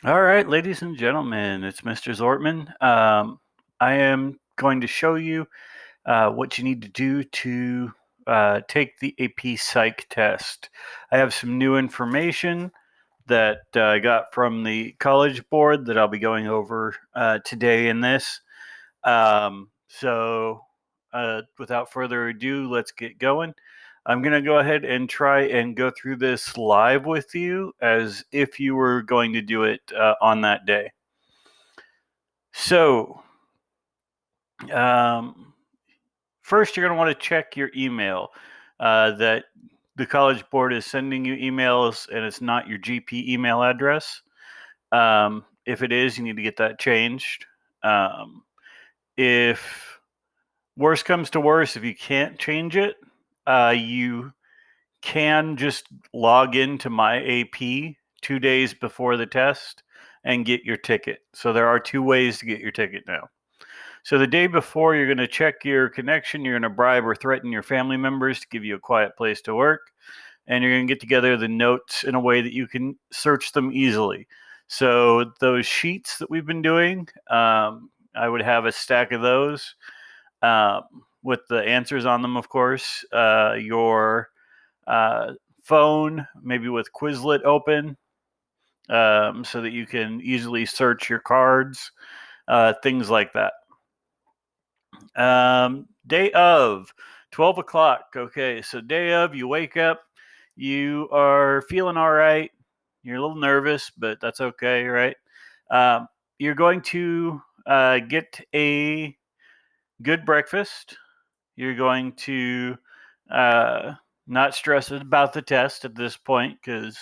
All right, ladies and gentlemen, it's Mr. Zortman. I am going to show you what you need to do to take the AP Psych test. I have some new information that I got from the College Board that I'll be going over today in this. Without further ado, let's get going. I'm going to go ahead and try and go through this live with you as if you were going to do it on that day. So, um, first, you're going to want to check your email that the College Board is sending you emails and it's not your GP email address. If it is, you need to get that changed. If worse comes to worse, if you can't change it, you can just log into my AP 2 days before the test and get your ticket. So there are two ways to get your ticket now. So the day before, you're going to check your connection. You're going to bribe or threaten your family members to give you a quiet place to work. And you're going to get together the notes in a way that you can search them easily. So those sheets that we've been doing, I would have a stack of those with the answers on them, of course. Your phone, maybe with Quizlet open, so that you can easily search your cards, things like that. Day of 12 o'clock. Okay, so day of, you wake up, you are feeling all right. You're a little nervous, but that's okay, right? You're going to get a good breakfast. You're going to not stress about the test at this point because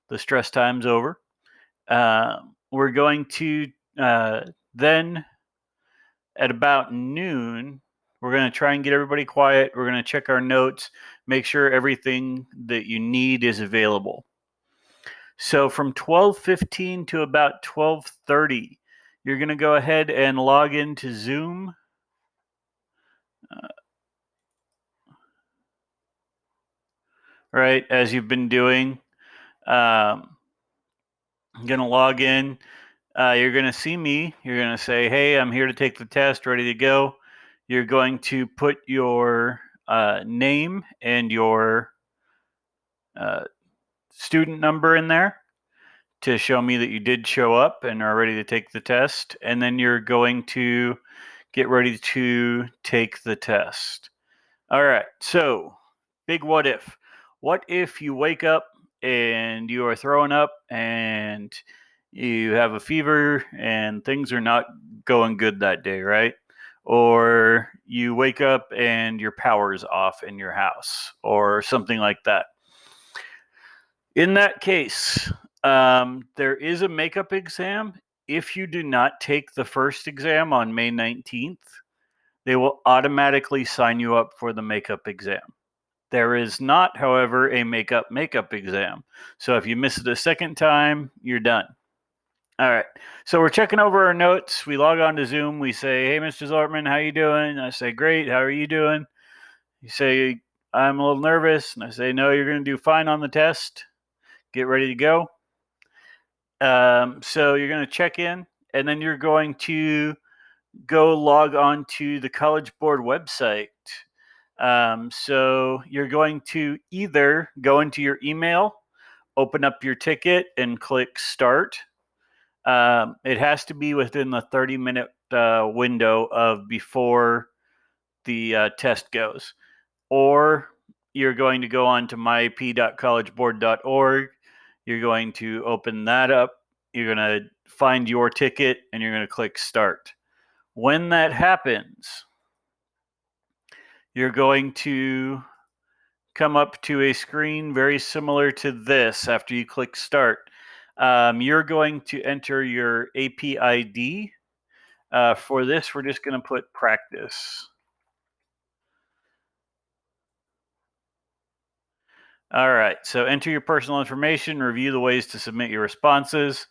the stress time's over. We're going to then at about noon, we're going to try and get everybody quiet. We're going to check our notes, make sure everything that you need is available. So from 12:15 to about 12:30, you're going to go ahead and log into Zoom. Right, as you've been doing. I'm going to log in. You're going to see me. You're going to say, hey, I'm here to take the test, ready to go. You're going to put your name and your student number in there to show me that you did show up and are ready to take the test. And then you're going to get ready to take the test. All right, so big what if. What if you wake up and you are throwing up and you have a fever and things are not going good that day, right? Or you wake up and your power's off in your house or something like that. In that case, there is a makeup exam. If you do not take the first exam on May 19th, they will automatically sign you up for the makeup exam. There is not, however, a makeup exam. So if you miss it a second time, you're done. All right. So we're checking over our notes. We log on to Zoom. We say, "Hey, Mr. Zortman, how you doing?" I say, "Great. How are you doing?" You say, "I'm a little nervous." And I say, "No, you're going to do fine on the test. Get ready to go." So you're going to check in, and then you're going to go log on to the College Board website. So you're going to either go into your email, open up your ticket, and click Start. It has to be within the 30-minute window of before the test goes. Or you're going to go on to myap.collegeboard.org. You're going to open that up. You're going to find your ticket and you're going to click Start. When that happens, you're going to come up to a screen very similar to this after you click Start. You're going to enter your AP ID. For this, we're just going to put practice. All right, so enter your personal information, review the ways to submit your responses,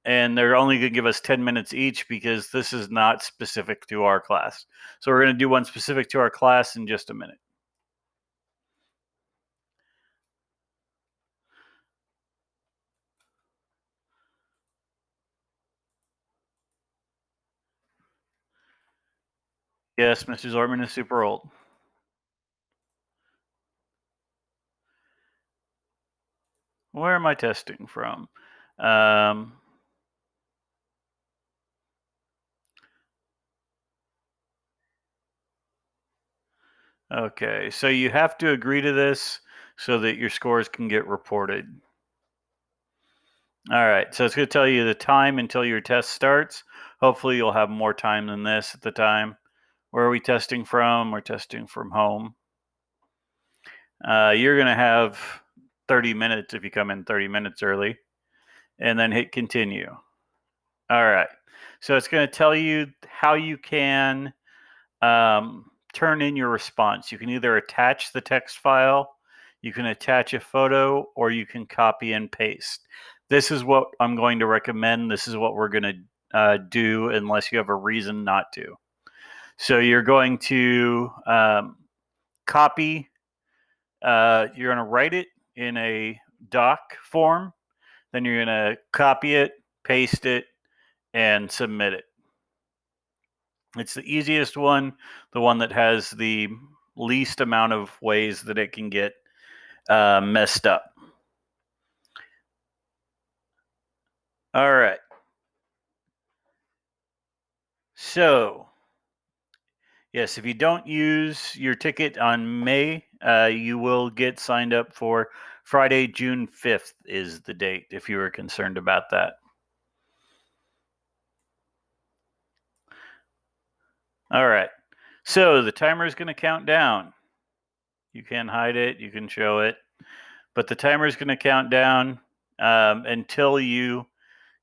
and they're only going to give us 10 minutes each because this is not specific to our class. So we're going to do one specific to our class in just a minute. Yes, Mr. Zortman is super old. Where am I testing from? Okay, so you have to agree to this so that your scores can get reported. All right, so it's going to tell you the time until your test starts. Hopefully, you'll have more time than this at the time. Where are we testing from? We're testing from home. You're going to have 30 minutes if you come in 30 minutes early, and then hit continue. All right, so it's going to tell you how you can turn in your response. You can either attach the text file, you can attach a photo, or you can copy and paste. This is what I'm going to recommend. This is what we're going to do unless you have a reason not to. So you're going to copy, you're going to write it in a doc form, then you're going to copy it, paste it, and submit it. It's the easiest one, the one that has the least amount of ways that it can get messed up. All right. So, yes, if you don't use your ticket on May, you will get signed up for Friday, June 5th is the date if you were concerned about that. All right. So the timer is going to count down. You can hide it, you can show it, but the timer is going to count down until you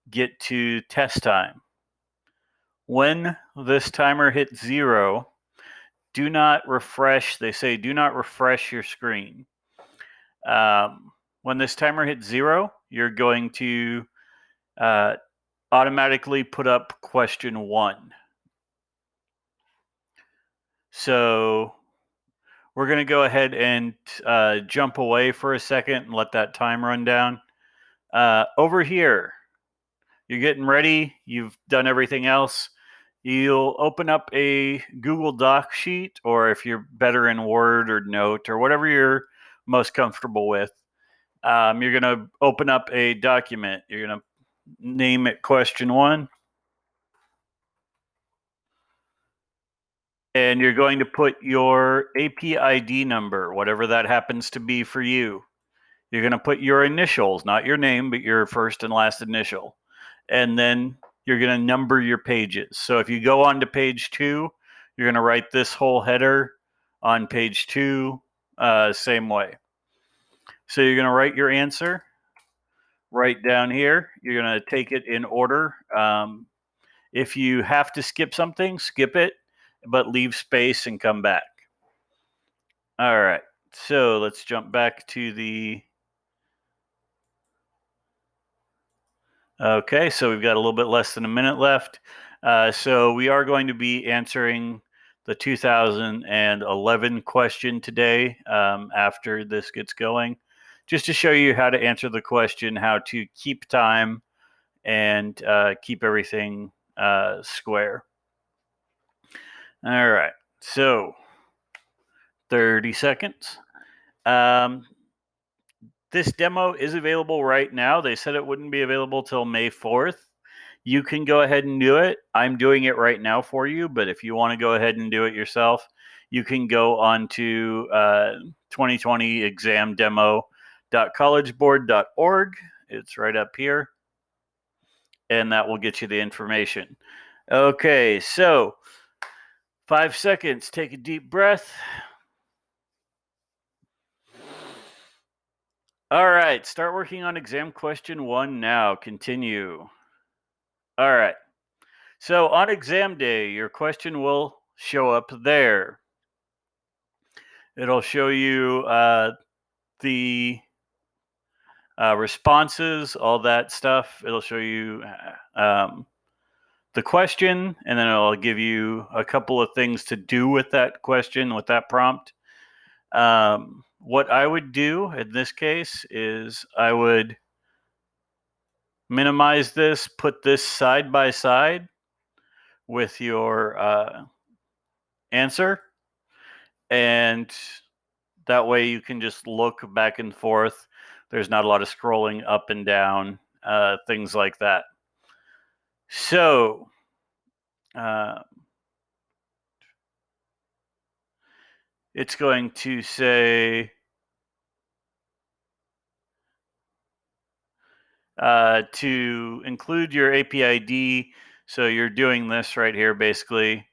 get to test time. When this timer hits 0, do not refresh. They say do not refresh your screen. When this timer hits 0, you're going to automatically put up question 1. So we're going to go ahead and jump away for a second and let that time run down. Over here, you're getting ready. You've done everything else. You'll open up a Google Doc sheet, or if you're better in Word or Note or whatever you're most comfortable with, you're going to open up a document. You're going to name it question 1, and you're going to put your AP ID number, whatever that happens to be for you. You're going to put your initials, not your name, but your first and last initial. And then you're going to number your pages. So if you go on to page 2, you're going to write this whole header on page 2, same way. So you're going to write your answer right down here. You're going to take it in order. If you have to skip something, skip it, but leave space and come back. All right. So let's jump back to the... Okay, so we've got a little bit less than a minute left. So we are going to be answering the 2011 question today after this gets going, just to show you how to answer the question, how to keep time and keep everything square. All right, so 30 seconds. This demo is available right now. They said it wouldn't be available till May 4th. You can go ahead and do it. I'm doing it right now for you, but if you want to go ahead and do it yourself, you can go on to 2020examdemo.collegeboard.org. It's right up here, and that will get you the information. Okay, so 5 seconds. Take a deep breath. All right, start working on exam question 1 now. Continue. All right. So on exam day, your question will show up there. It'll show you the responses, all that stuff. It'll show you the question, and then it'll give you a couple of things to do with that question, with that prompt. What I would do in this case is I would minimize this, put this side by side with your answer, and that way you can just look back and forth. There's not a lot of scrolling up and down, things like that. So, it's going to say to include your AP ID. So you're doing this right here, basically.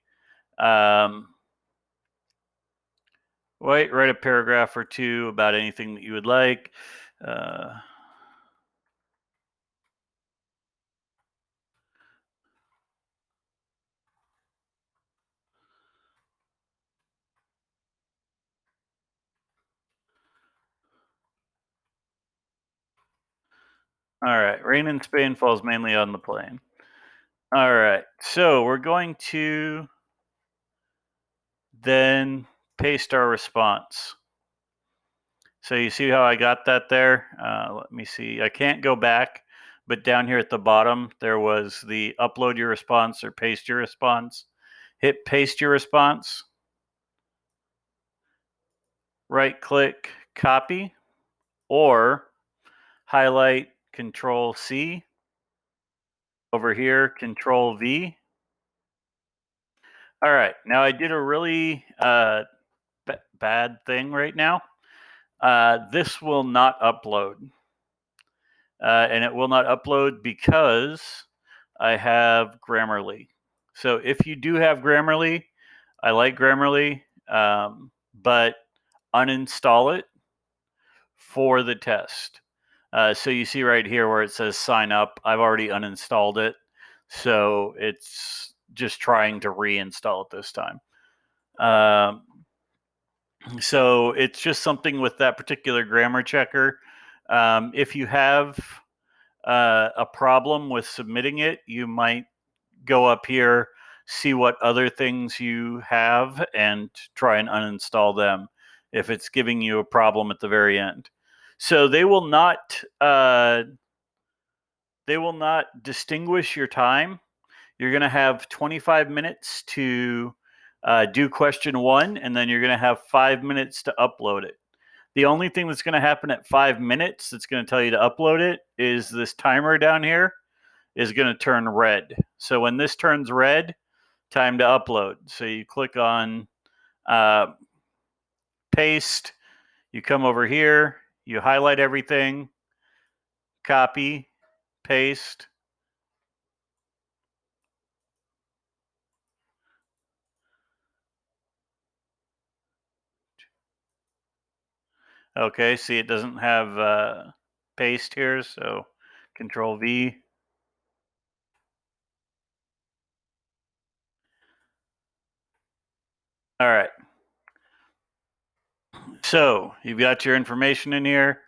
Write a paragraph or two about anything that you would like. All right, rain in Spain falls mainly on the plain. All right, so we're going to then paste our response. So you see how I got that there? Let me see. I can't go back, but down here at the bottom, there was the upload your response or paste your response. Hit paste your response. Right click, copy, or highlight Control C. Over here, Control V. All right, now I did a really bad thing right now. This will not upload. And it will not upload because I have Grammarly. So if you do have Grammarly, I like Grammarly, but uninstall it for the test. So you see right here where it says sign up, I've already uninstalled it. So it's just trying to reinstall it this time. So it's just something with that particular grammar checker. If you have a problem with submitting it, you might go up here, see what other things you have, and try and uninstall them if it's giving you a problem at the very end. So they will not distinguish your time. You're going to have 25 minutes to do question 1, and then you're going to have 5 minutes to upload it. The only thing that's going to happen at 5 minutes that's going to tell you to upload it is this timer down here is going to turn red. So when this turns red, time to upload. So you click on paste, you come over here, you highlight everything, copy, paste. Okay, see it doesn't have paste here, so Control V. All right. So you've got your information in here.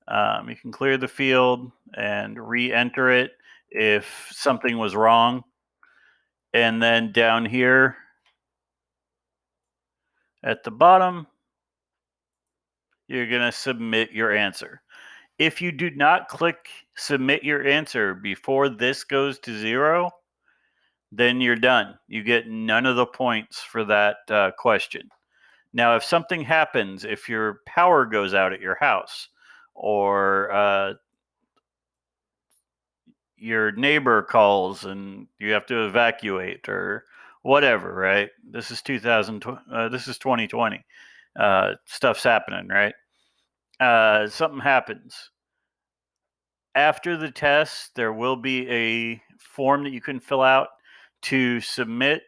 You can clear the field and re-enter it if something was wrong. And then down here at the bottom, you're going to submit your answer. If you do not click submit your answer before this goes to 0, then you're done. You get none of the points for that question. Now, if something happens, if your power goes out at your house, or your neighbor calls and you have to evacuate, or whatever, right? This is 2020. Stuff's happening, right? Something happens. After the test, there will be a form that you can fill out to submit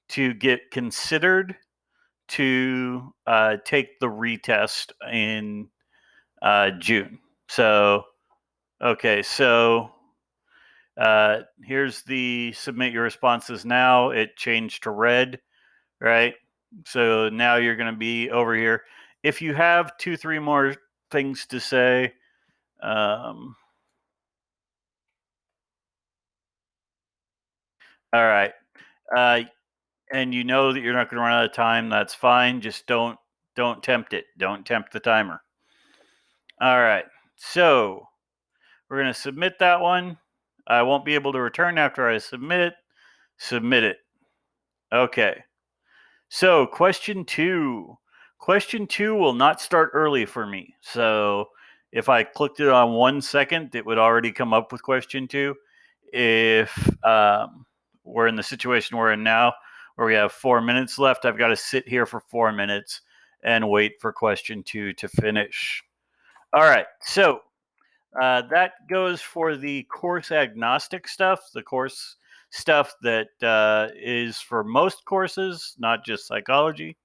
to get considered to take the retest in June. So, okay, so here's the submit your responses now. It changed to red, right? So now you're going to be over here. If you have 2-3 more things to say, all right. And you know that you're not going to run out of time. That's fine. Just don't tempt it. Don't tempt the timer. All right. So we're going to submit that one. I won't be able to return after I submit it. Okay. So, question two. Question two will not start early for me. So, if I clicked it on 1 second, it would already come up with question two. If we're in the situation we're in now, where we have 4 minutes left, I've got to sit here for 4 minutes and wait for question two to finish. All right. So, that goes for the course agnostic stuff, the course stuff that is for most courses, not just psychology.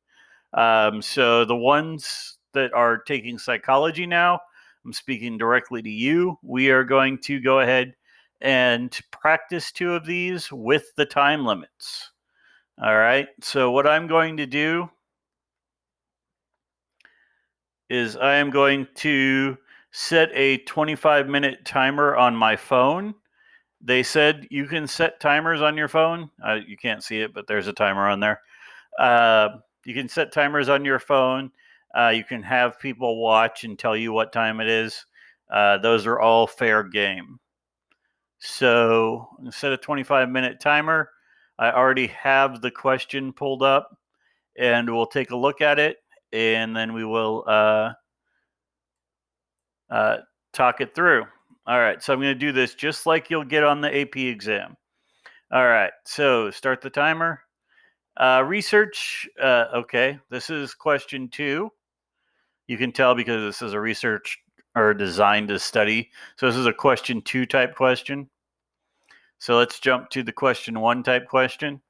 So the ones that are taking psychology now, I'm speaking directly to you. We are going to go ahead and practice two of these with the time limits. All right. So what I'm going to do is I am going to set a 25-minute timer on my phone. They said you can set timers on your phone. You can't see it, but there's a timer on there. You can set timers on your phone. You can have people watch and tell you what time it is. Those are all fair game. So I'm going to set a 25-minute timer. I already have the question pulled up, and we'll take a look at it, and then we will talk it through. All right, so I'm going to do this just like you'll get on the AP exam. All right, so start the timer. Research, okay, this is question two. You can tell because this is a research or designed to study. So this is a question two type question. So let's jump to the question one type question.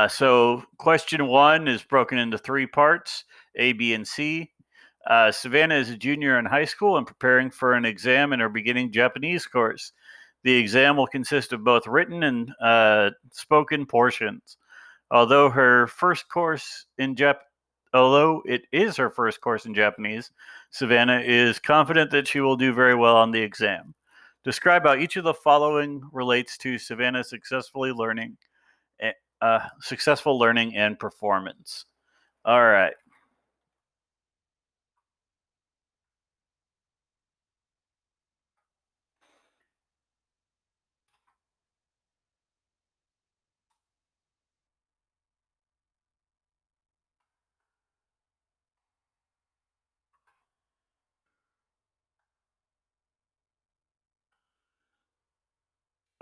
So question one is broken into three parts, A, B, and C. Savannah is a junior in high school and preparing for an exam in her beginning Japanese course. The exam will consist of both written and spoken portions. Although it is her first course in Japanese, Savannah is confident that she will do very well on the exam. Describe how each of the following relates to Savannah's successful learning and performance. All right.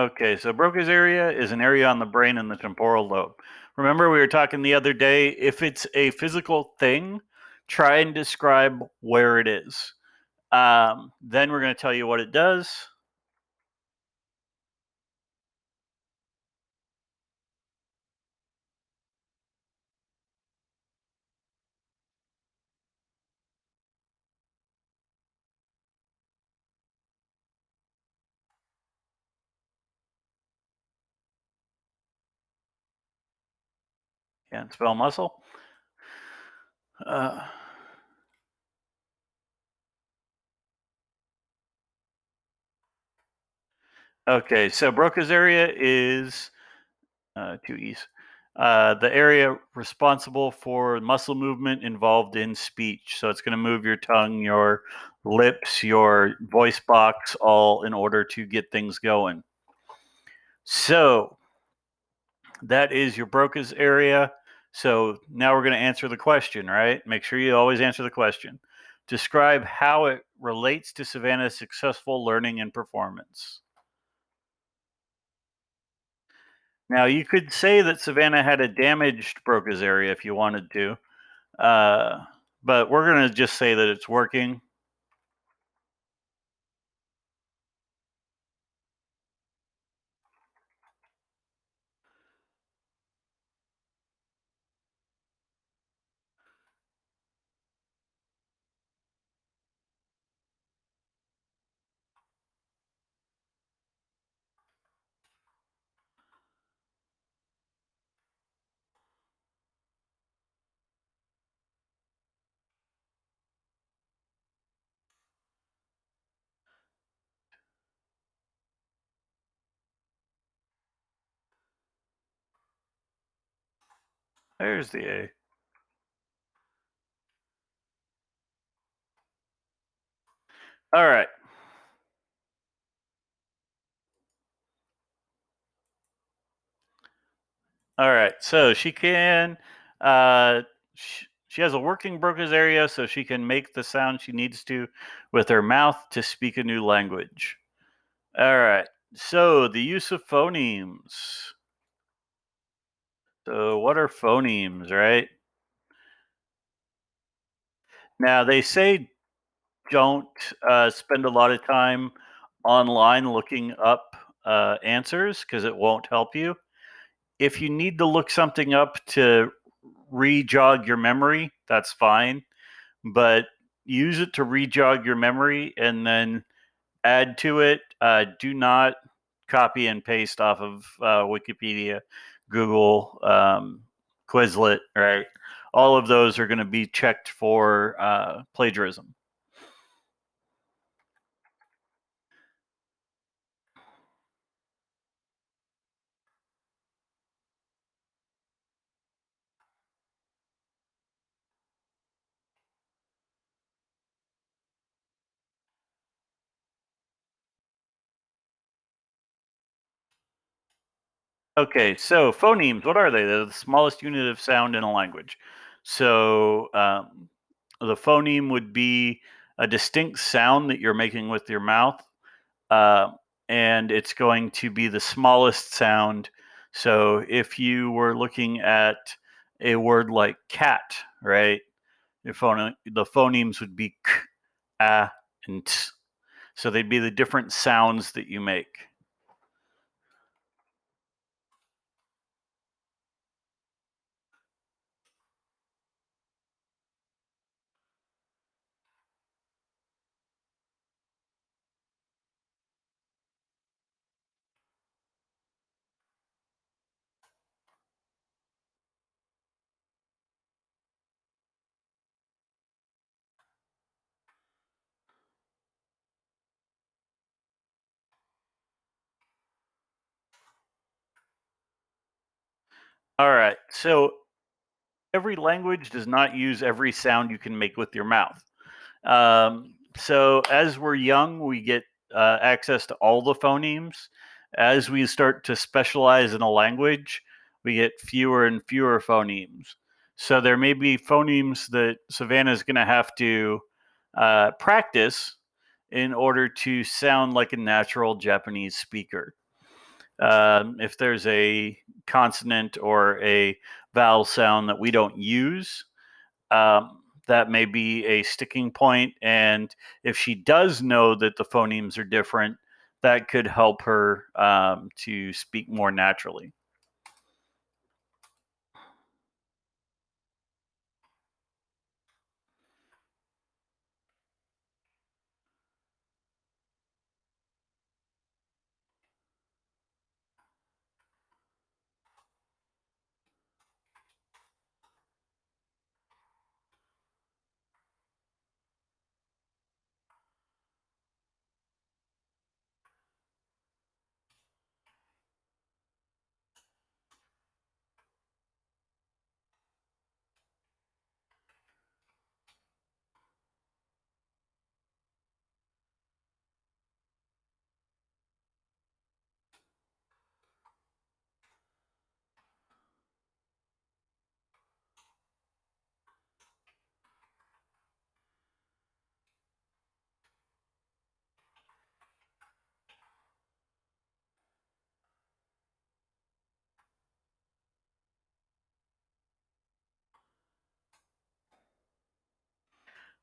Okay, so Broca's area is an area on the brain in the temporal lobe. Remember, we were talking the other day, if it's a physical thing, try and describe where it is. Then we're going to tell you what it does. Can't spell muscle. Uh, okay, so Broca's area is two E's. The area responsible for muscle movement involved in speech. So it's going to move your tongue, your lips, your voice box, all in order to get things going. So that is your Broca's area. So now we're going to answer the question, right? Make sure you always answer the question. Describe how it relates to Savannah's successful learning and performance. Now, you could say that Savannah had a damaged Broca's area if you wanted to, but we're going to just say that it's working. There's the A. All right. All right. So she can Uh, she has a working broca's area, so she can make the sound she needs to with her mouth to speak a new language. All right. So the use of phonemes. So what are phonemes, right? Now they say don't spend a lot of time online looking up answers because it won't help you. If you need to look something up to re-jog your memory, that's fine, but use it to re-jog your memory and then add to it. Do not copy and paste off of Wikipedia, Google, Quizlet, right? All of those are going to be checked for plagiarism. Okay, so phonemes, what are they? They're the smallest unit of sound in a language. So the phoneme would be a distinct sound that you're making with your mouth, uh, and it's going to be the smallest sound. So if you were looking at a word like cat, right? The phonemes would be k, a, and t. So they'd be the different sounds that you make. All right. So every language does not use every sound you can make with your mouth. So as we're young, we get access to all the phonemes. As we start to specialize in a language, we get fewer and fewer phonemes. So there may be phonemes that Savannah is going to have to practice in order to sound like a natural Japanese speaker. If there's a consonant or a vowel sound that we don't use, that may be a sticking point. And if she does know that the phonemes are different, that could help her to speak more naturally.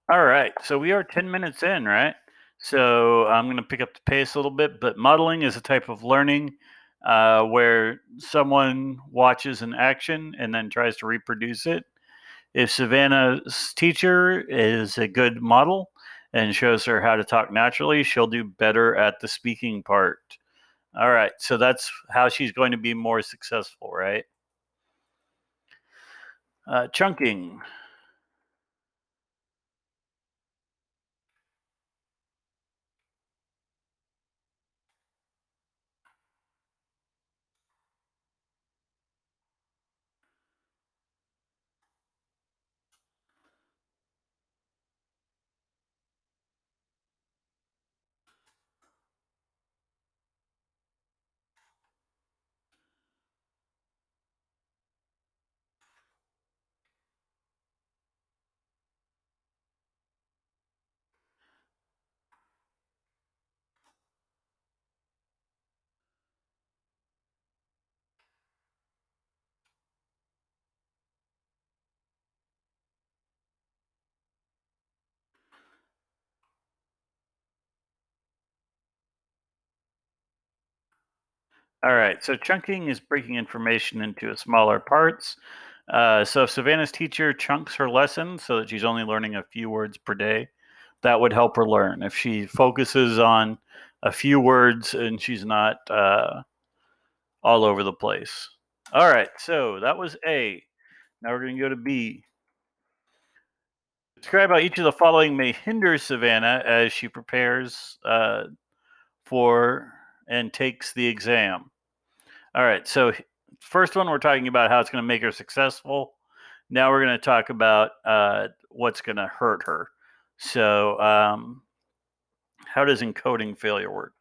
All right, so we are 10 minutes in, right? So I'm going to pick up the pace a little bit, but modeling is a type of learning where someone watches an action and then tries to reproduce it. If Savannah's teacher is a good model and shows her how to talk naturally, she'll do better at the speaking part. All right, so that's how she's going to be more successful, right? Chunking. All right. So chunking is breaking information into smaller parts. So if Savannah's teacher chunks her lesson so that she's only learning a few words per day, that would help her learn. If she focuses on a few words and she's not all over the place. All right. So that was A. Now we're going to go to B. Describe how each of the following may hinder Savannah as she prepares for and takes the exam. All right. So, first one, we're talking about how it's going to make her successful. Now we're going to talk about what's going to hurt her. So, how does encoding failure work?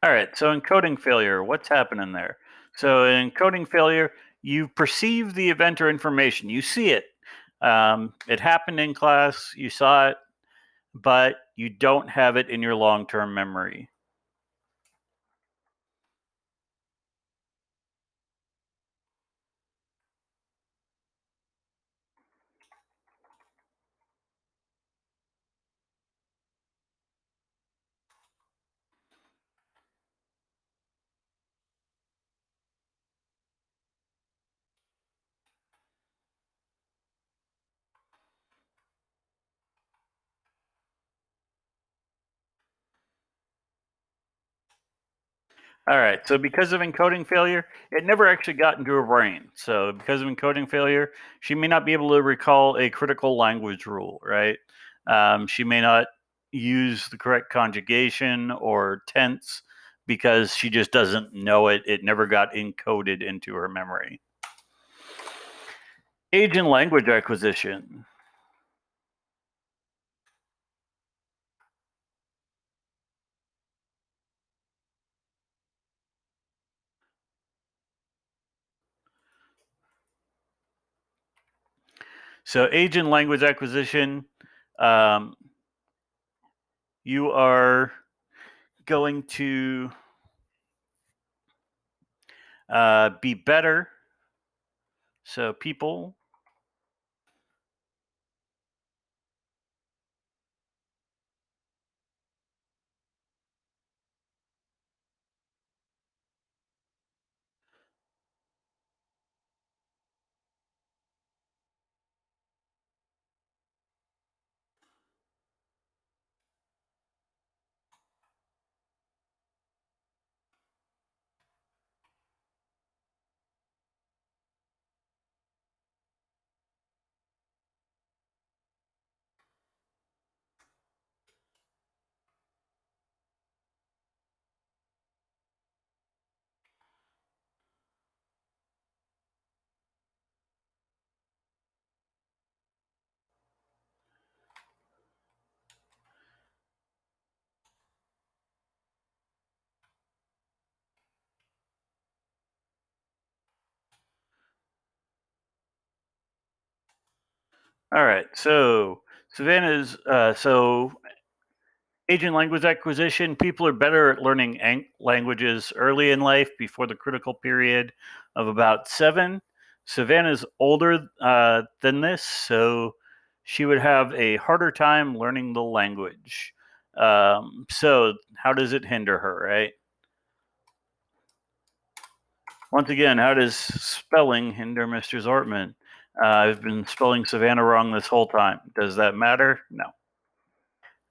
All right. So, encoding failure, what's happening there? So, in encoding failure, you perceive the event or information, you see it. It happened in class, you saw it, but you don't have it in your long term memory. All right. So because of encoding failure, it never actually got into her brain. So because of encoding failure, she may not be able to recall a critical language rule, right? She may not use the correct conjugation or tense because she just doesn't know it. It never got encoded into her memory. Age and language acquisition. So age and language acquisition, um, you are going to be better. So people. All right. So Savannah's agent language acquisition. People are better at learning languages early in life before the critical period of about 7. Savannah's older than this, so she would have a harder time learning the language. So how does it hinder her, right? Once again, how does spelling hinder Mr. Zortman? I've been spelling Savannah wrong this whole time. Does that matter? No.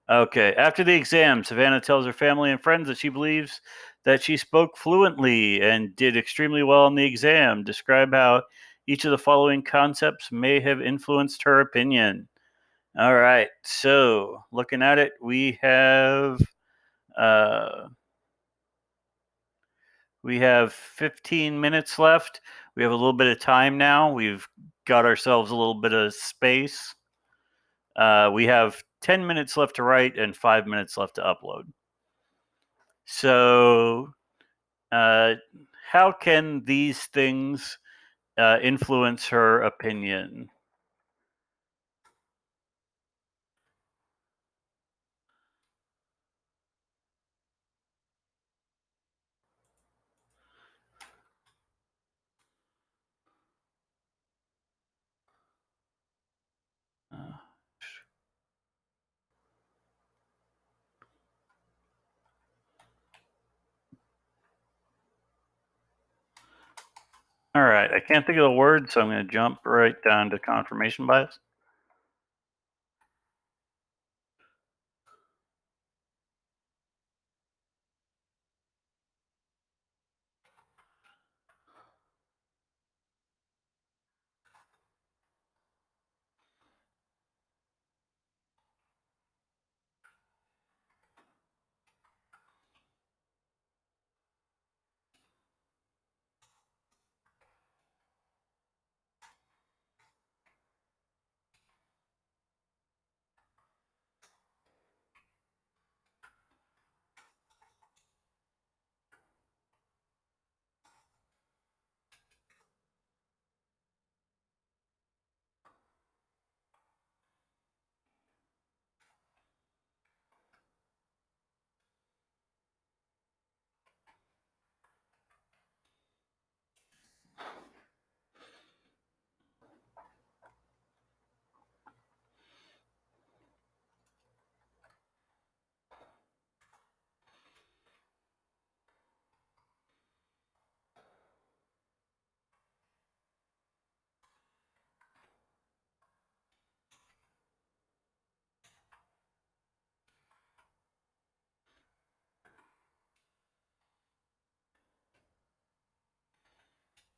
Okay. After the exam, Savannah tells her family and friends that she believes that she spoke fluently and did extremely well on the exam. Describe how each of the following concepts may have influenced her opinion. All right. So, looking at it, uh, we have 15 minutes left. We have a little bit of time now. We've got ourselves a little bit of space. We have 10 minutes left to write and 5 minutes left to upload. So, how can these things influence her opinion? Uh, all right, I can't think of the word, so I'm going to jump right down to confirmation bias.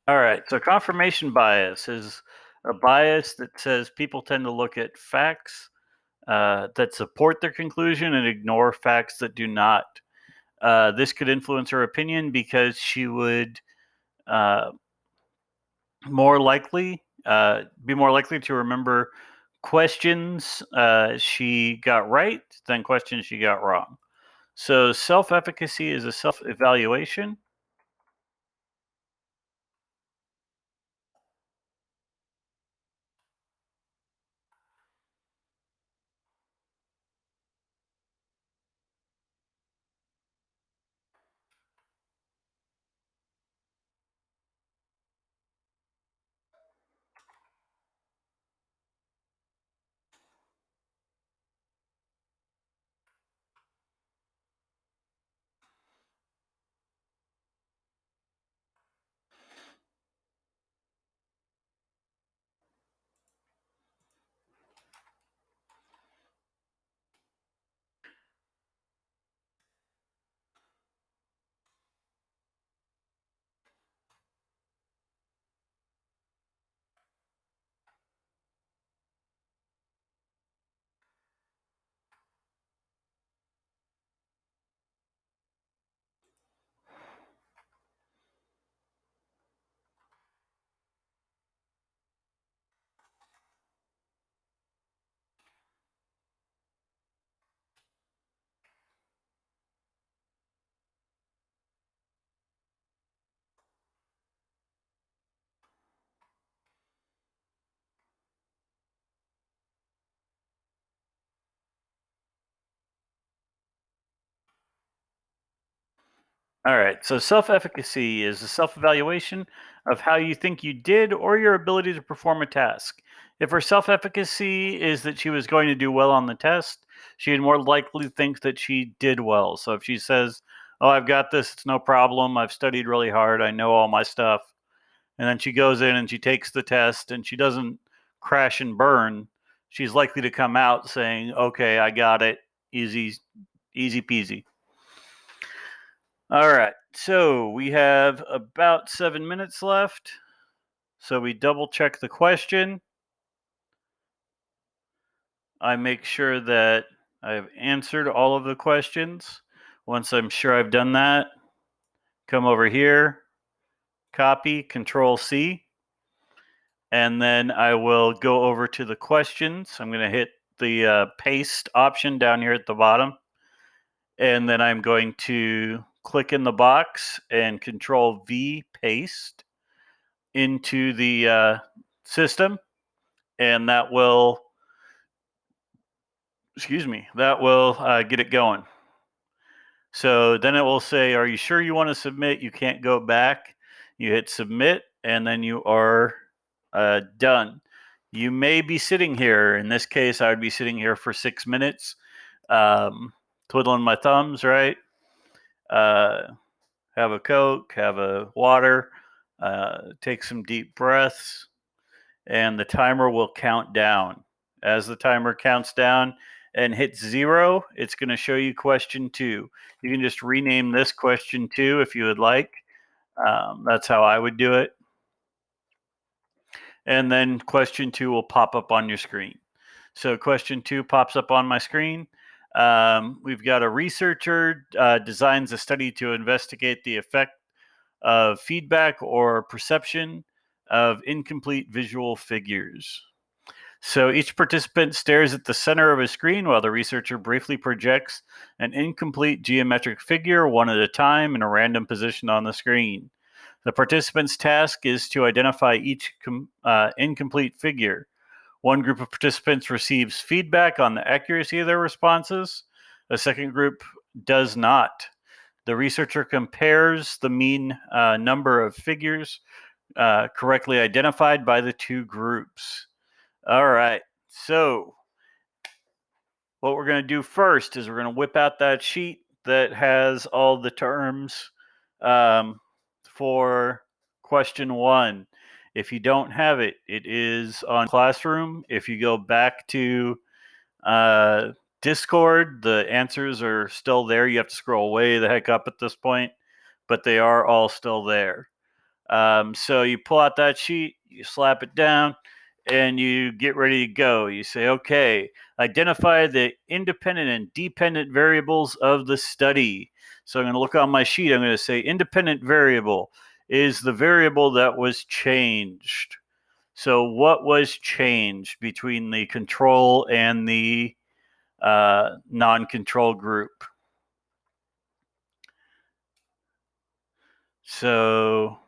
All right, so confirmation bias is a bias that says people tend to look at facts that support their conclusion and ignore facts that do not. This could influence her opinion because she would uh, more likely be more likely to remember questions she got right than questions she got wrong. So self-efficacy is a self-evaluation. All right. So self efficacy is a self evaluation of how you think you did or your ability to perform a task. If her self efficacy is that she was going to do well on the test, she'd more likely think that she did well. So if she says, "Oh, I've got this, it's no problem. I've studied really hard. I know all my stuff." And then she goes in and she takes the test and she doesn't crash and burn, she's likely to come out saying, "Okay, I got it. Easy, easy peasy." All right. So we have about 7 minutes left. So we double check the question. I make sure that I've answered all of the questions. Once I'm sure I've done that, come over here, copy, Control C, and then I will go over to the questions. I'm going to hit the paste option down here at the bottom. And then I'm going to click in the box and Control V paste into the system. And that will, get it going. So then it will say, are you sure you want to submit? You can't go back. You hit submit, and then you are done. You may be sitting here. In this case, I would be sitting here for 6 minutes, twiddling my thumbs, right? Have a Coke, have a water, take some deep breaths, and the timer will count down. As the timer counts down and hits 0, it's going to show you question 2. You can just rename this question 2 if you would like. That's how I would do it. And then question 2 will pop up on your screen. So question 2 pops up on my screen. We've got a researcher designs a study to investigate the effect of feedback or perception of incomplete visual figures. So each participant stares at the center of a screen while the researcher briefly projects an incomplete geometric figure one at a time in a random position on the screen. The participant's task is to identify each incomplete figure. One group of participants receives feedback on the accuracy of their responses. A second group does not. The researcher compares the mean number of figures correctly identified by the two groups. All right, so what we're going to do first is we're going to whip out that sheet that has all the terms for question 1. If you don't have it, it is on Classroom. If you go back to Discord, the answers are still there. You have to scroll way the heck up at this point, but they are all still there. So you pull out that sheet, you slap it down, and you get ready to go. You say, okay, identify the independent and dependent variables of the study. So I'm going to look on my sheet. I'm going to say independent variable is the variable that was changed. So what was changed between the control and the non-control group? So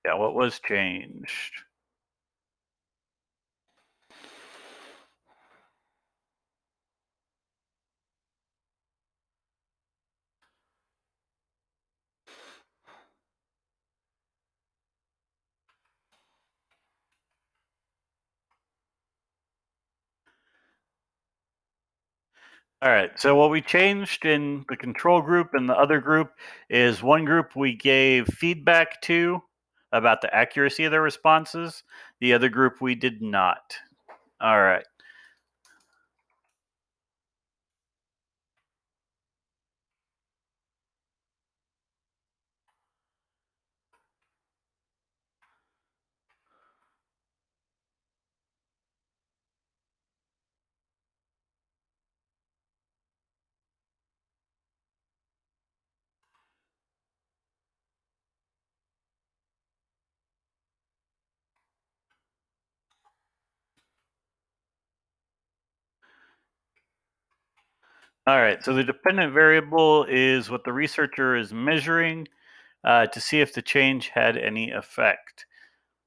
yeah, what was changed? All right. So what we changed in the control group and the other group is one group we gave feedback to about the accuracy of their responses. The other group we did not. All right. All right. So the dependent variable is what the researcher is measuring to see if the change had any effect.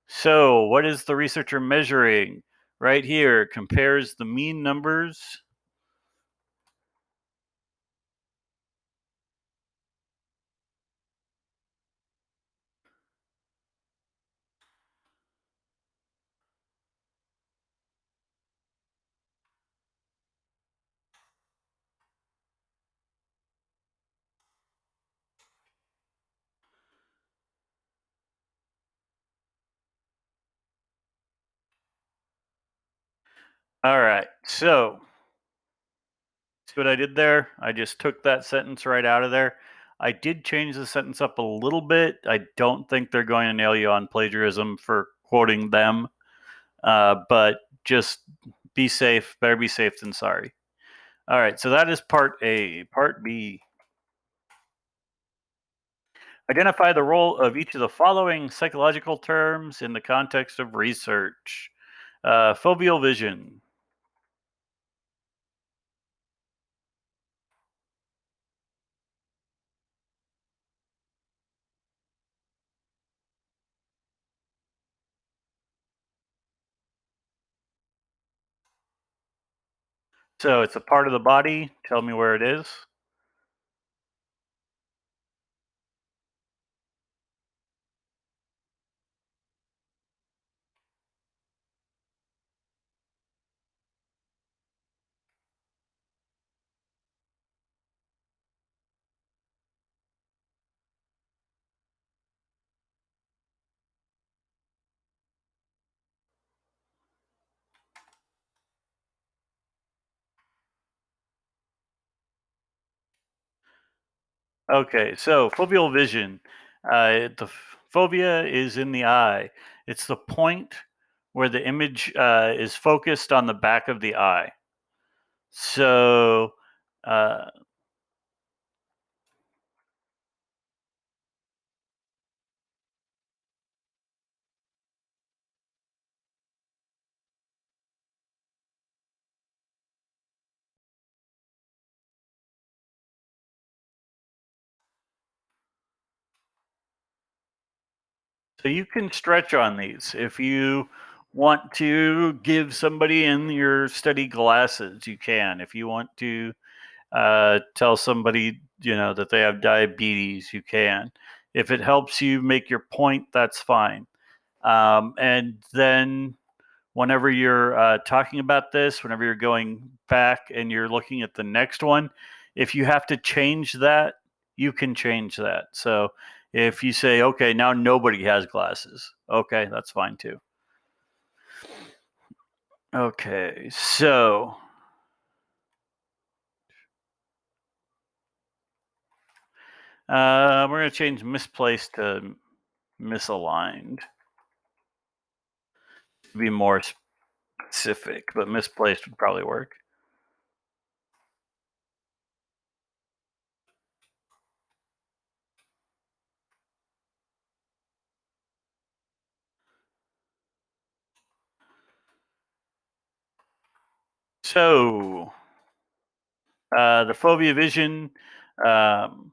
So what is the researcher measuring? Right here, compares the mean numbers. All right. So see what I did there? I just took that sentence right out of there. I did change the sentence up a little bit. I don't think they're going to nail you on plagiarism for quoting them, but just be safe. Better be safe than sorry. All right, so that is part A. Part B. Identify the role of each of the following psychological terms in the context of research. Foveal vision. So it's a part of the body. Tell me where it is. Okay, so foveal vision. Fovea is in the eye. It's the point where the image is focused on the back of the eye. So, uh, so you can stretch on these if you want to give somebody in your study glasses. You can. If you want to tell somebody that they have diabetes, you can. If it helps you make your point, that's fine. And then whenever you're talking about this, whenever you're going back and you're looking at the next one, if you have to change that, you can change that. So if you say, okay, now nobody has glasses, okay, that's fine too. Okay, so we're going to change misplaced to misaligned to be more specific, but misplaced would probably work. So the fovea vision, um,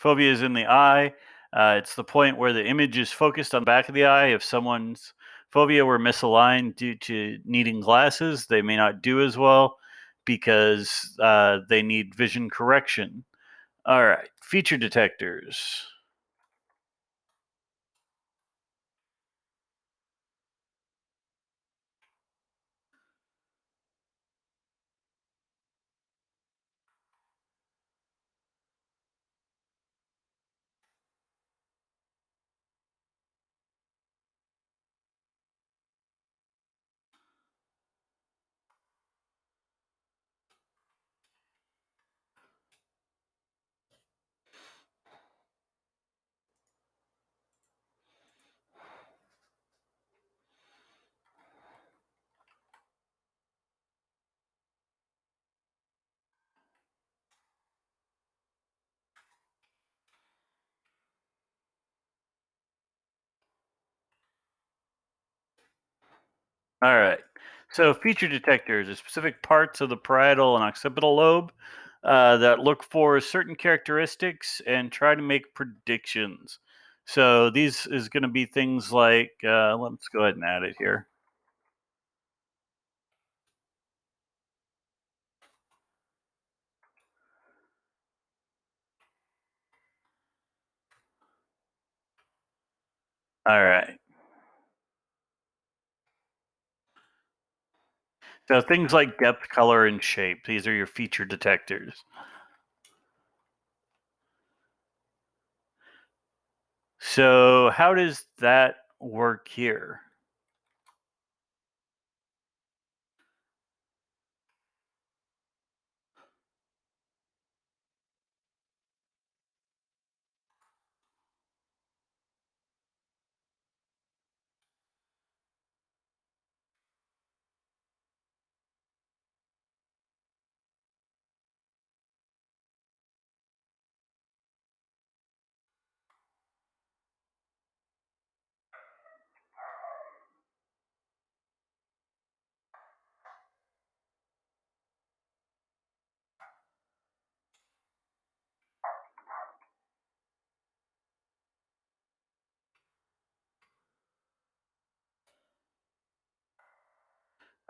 fovea is in the eye. It's the point where the image is focused on the back of the eye. If someone's fovea were misaligned due to needing glasses, they may not do as well because they need vision correction. All right, feature detectors. All right. So feature detectors are specific parts of the parietal and occipital lobe that look for certain characteristics and try to make predictions. So these is going to be things like, let's go ahead and add it here. All right. So things like depth, color, and shape. These are your feature detectors. So how does that work here?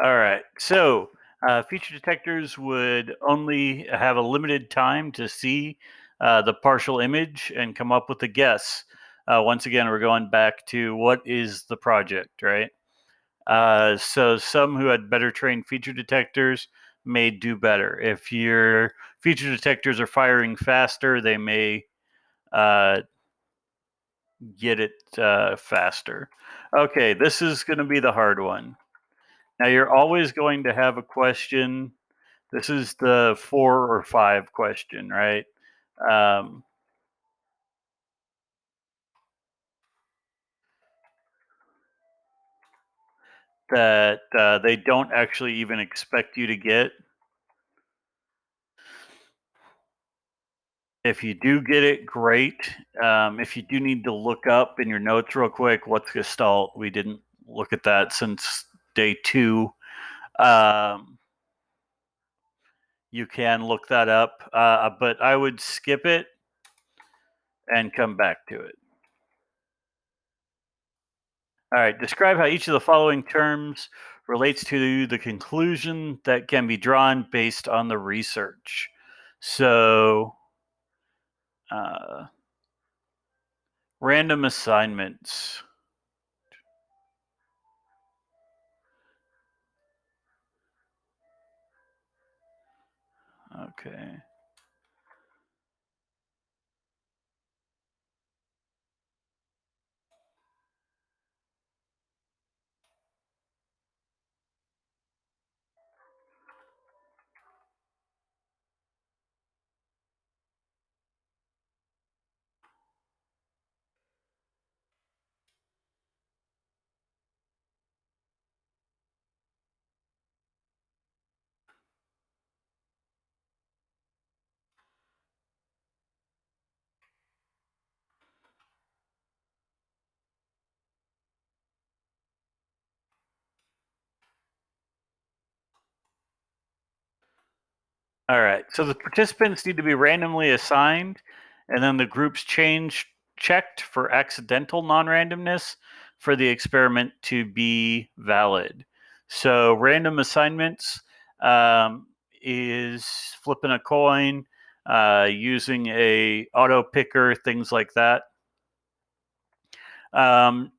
All right. So feature detectors would only have a limited time to see the partial image and come up with a guess. Once again, we're going back to what is the project, right? So some who had better trained feature detectors may do better. If your feature detectors are firing faster, they may uh, get it faster. Okay, this is going to be the hard one. Now, you're always going to have a question. This is the 4 or 5 question, right? Um, that they don't actually even expect you to get. If you do get it, great. If you do need to look up in your notes real quick, what's Gestalt? We didn't look at that since day 2. Um, you can look that up, but I would skip it and come back to it. All right, describe how each of the following terms relates to the conclusion that can be drawn based on the research. So, uh, random assignments. Okay. All right. So the participants need to be randomly assigned, and then the groups checked for accidental non-randomness for the experiment to be valid. So random assignments is flipping a coin, using a auto picker, things like that. Um,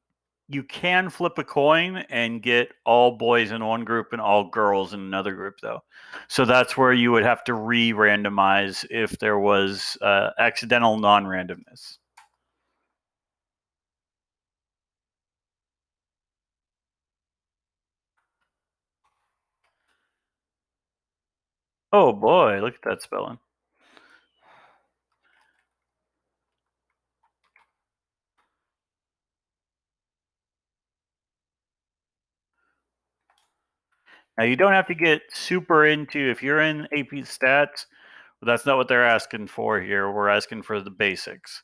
you can flip a coin and get all boys in one group and all girls in another group, though. So that's where you would have to re-randomize if there was accidental non-randomness. Oh boy, look at that spelling. Now you don't have to get super into if you're in AP Stats. That's not what they're asking for here. We're asking for the basics.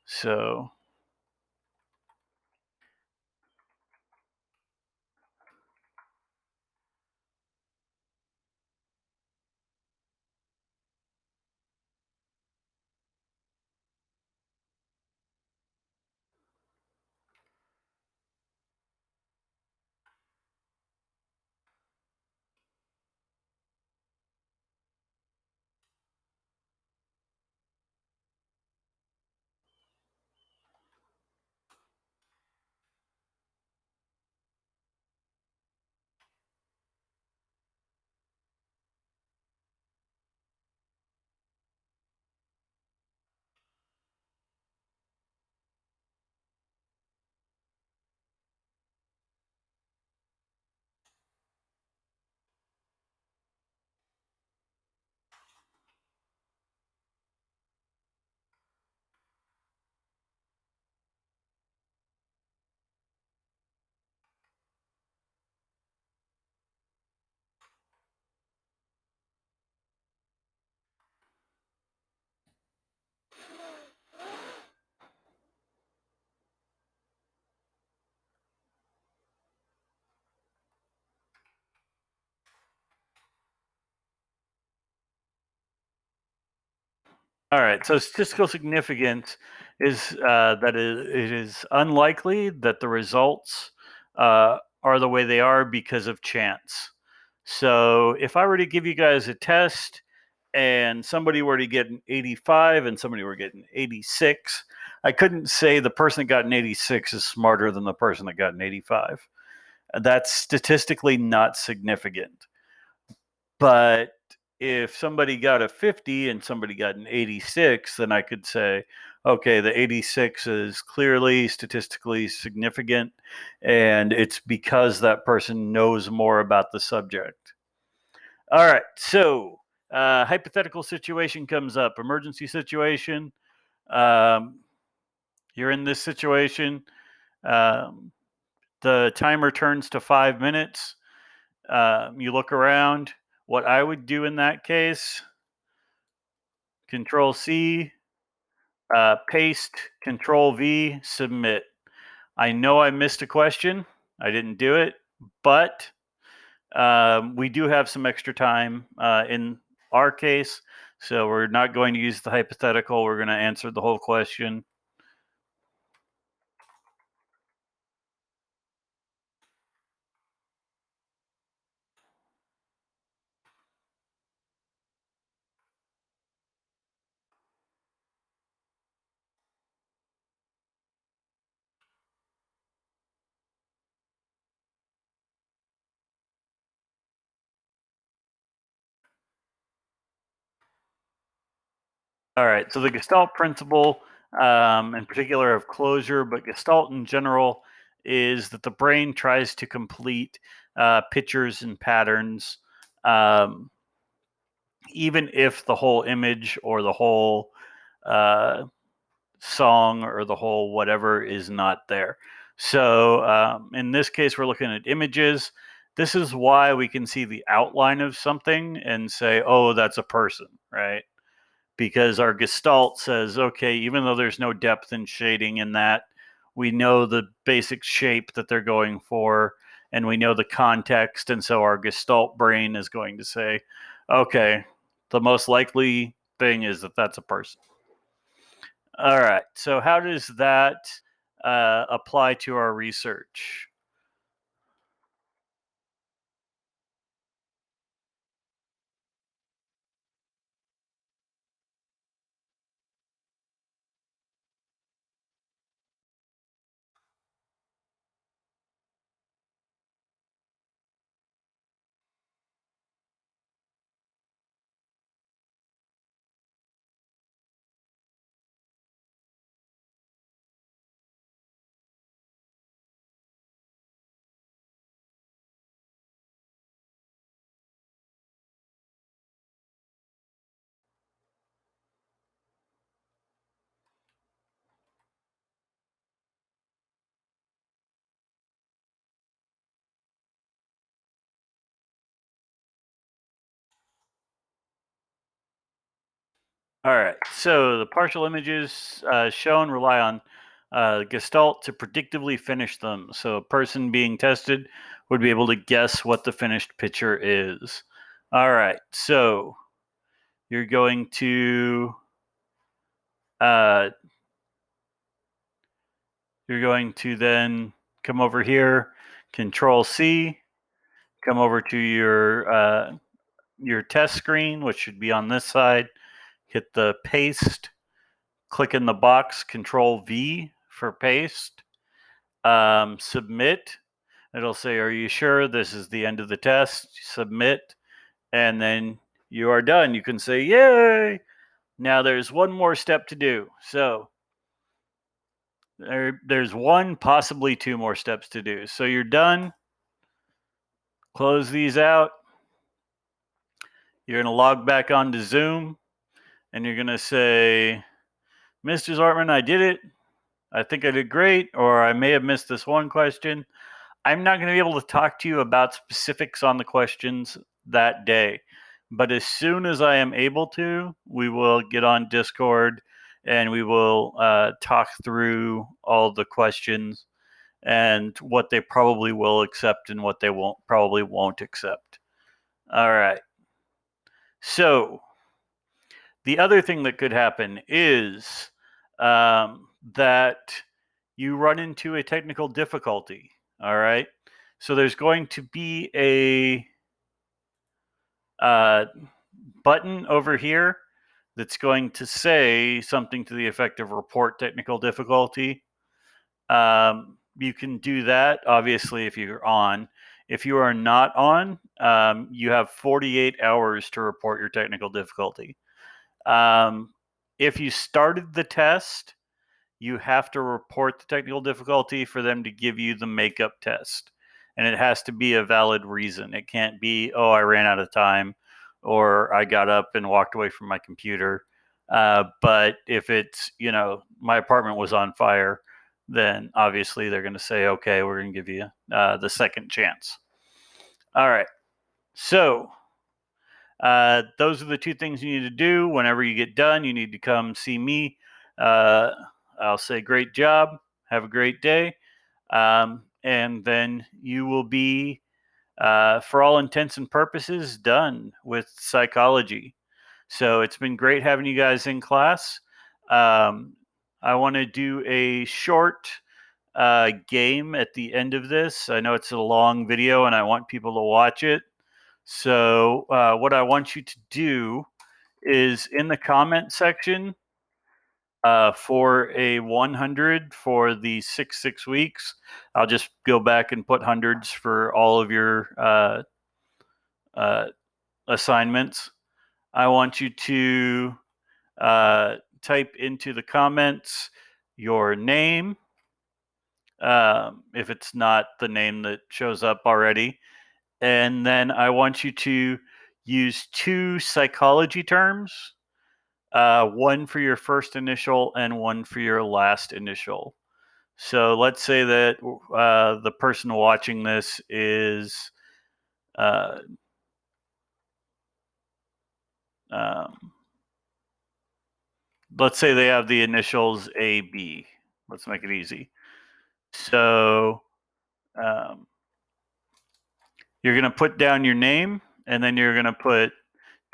So, all right. So statistical significance is that it is unlikely that the results are the way they are because of chance. So if I were to give you guys a test and somebody were to get an 85 and somebody were getting 86, I couldn't say the person that got an 86 is smarter than the person that got an 85. That's statistically not significant. But if somebody got a 50 and somebody got an 86, then I could say, okay, the 86 is clearly statistically significant, and it's because that person knows more about the subject. All right, so hypothetical situation comes up, emergency situation. Um, you're in this situation. Um, the timer turns to 5 minutes. You look around. What I would do in that case, Control C, paste, Control V, submit. I know I missed a question. I didn't do it, but we do have some extra time in our case, so we're not going to use the hypothetical. We're going to answer the whole question. All right, so the Gestalt principle, in particular of closure, but Gestalt in general, is that the brain tries to complete pictures and patterns, um, even if the whole image or the whole uh, song or the whole whatever is not there. So in this case, we're looking at images. This is why we can see the outline of something and say, oh, that's a person, right? Because our gestalt says, okay, even though there's no depth and shading in that, we know the basic shape that they're going for and we know the context. And so our gestalt brain is going to say, okay, the most likely thing is that that's a person. All right. So, how does that apply to our research? All right. So, the partial images shown rely on Gestalt to predictively finish them. So, a person being tested would be able to guess what the finished picture is. All right. So, you're going to uh, then come over here, Control C, come over to your test screen, which should be on this side. Hit the paste, click in the box, Control V for paste, submit. It'll say, are you sure this is the end of the test? Submit, and then you are done. You can say, yay! Now there's one more step to do. So there's one, possibly two more steps to do. So you're done. Close these out. You're going to log back onto Zoom, and you're going to say, Mr. Zartman, I did it. I think I did great, or I may have missed this one question. I'm not going to be able to talk to you about specifics on the questions that day. But as soon as I am able to, we will get on Discord and we will talk through all the questions and what they probably will accept and what they probably won't accept. All right. So the other thing that could happen is that you run into a technical difficulty. All right. So there's going to be button over here that's going to say something to the effect of report technical difficulty. You can do that, obviously, if you're on. If you are not on, you have 48 hours to report your technical difficulty. If you started the test, you have to report the technical difficulty for them to give you the makeup test. And it has to be a valid reason. It can't be, oh, I ran out of time, or I got up and walked away from my computer. But if it's, my apartment was on fire, then obviously they're going to say, okay, we're going to give you the second chance. All right. So those are the two things you need to do. Whenever you get done, you need to come see me. I'll say, great job. Have a great day. And then you will be, for all intents and purposes, done with psychology. So it's been great having you guys in class. I want to do a short game at the end of this. I know it's a long video and I want people to watch it. So what I want you to do is in the comment section for a 100 for the 6 weeks. I'll just go back and put hundreds for all of your assignments. I want you to type into the comments your name, if it's not the name that shows up already. And then I want you to use 2 psychology terms, one for your first initial and one for your last initial. So let's say that the person watching this is, let's say they have the initials AB. Let's make it easy. So you're going to put down your name, and then you're going to put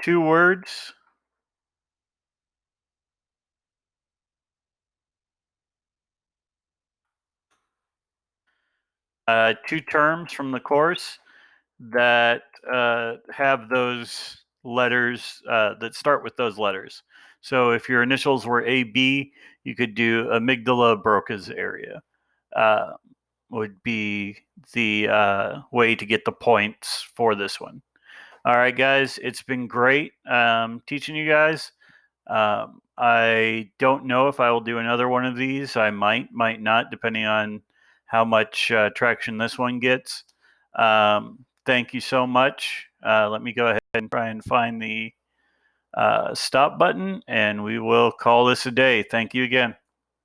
2 words, two terms from the course that have those letters, that start with those letters. So if your initials were AB, you could do amygdala Broca's area. Would be the way to get the points for this one. All right, guys, it's been great teaching you guys. I don't know if I will do another one of these. I might not, depending on how much traction this one gets. Thank you so much. Let me go ahead and try and find the stop button, and we will call this a day. Thank you again.